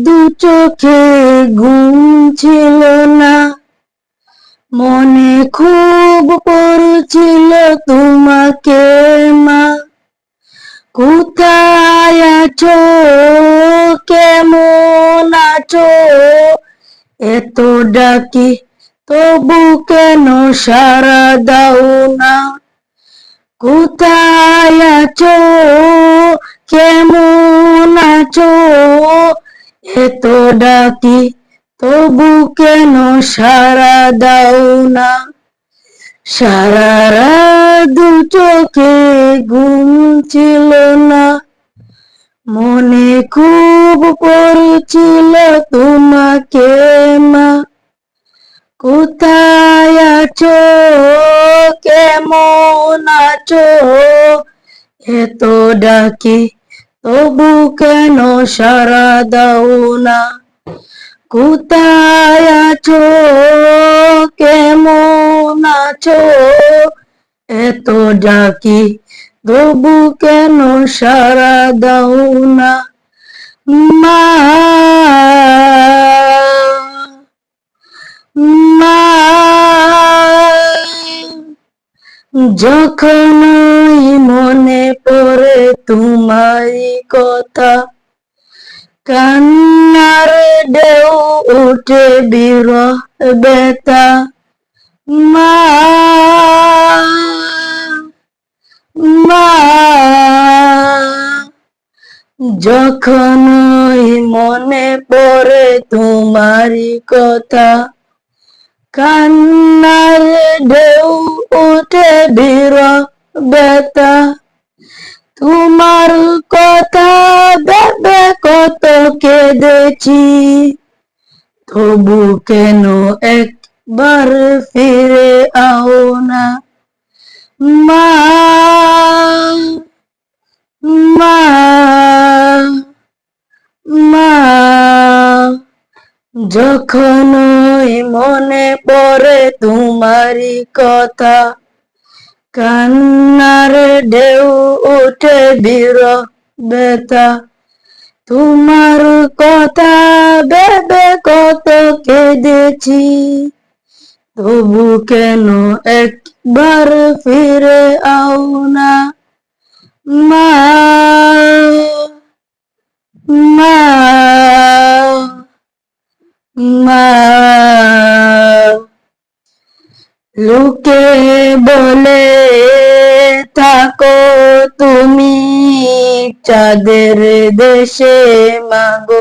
দু চোখে ঘুম ছিল না, মনে খুব পড়ছিল তোমাকে মা। কোথায় আছো, কেমন আছো, এত ডাকি তবু কেন সাড়া দাও না। কোথায় আছো, কেমন আছো, এত ডাকি তবু কেন সাড়া দাও না। সারা রাত দু চোখে ঘুম ছিল না, মনে খুব পড়ছিল তোমাকে মা। কোথায় আছো, কেমন আছো, এত ডাকি তবু কেন সাড়া দাও না। কোথায় আছো, কেমন আছো, এত ডাকি তবু কেন সাড়া দাও না। মা, মা, যখনই মনে পড়ে তোমারই কথা, কান্নার ঢেউ উঠে বিরহ ব্যথা। মা, মা, যখনই মনে পড়ে তোমারই কথা, কান্নার ঢেউ উঠে বিরহ ব্যথা। তোমার কথা ভেবে কত কেঁদেছি, তবু কেন একবার ফিরে আও না। মা, মা, মা, যখনই মনে পড়ে তোমারই কথা, কান্নার ঢেউ উঠে বিরহ ব্যথা। তোমার কথা ভেবে কত কেঁদেছি, তবু কেন একবার ফিরে আও না। মা, মা, মা, লোকে বলে থাকো তুমি চাঁদের দেশে মাগো।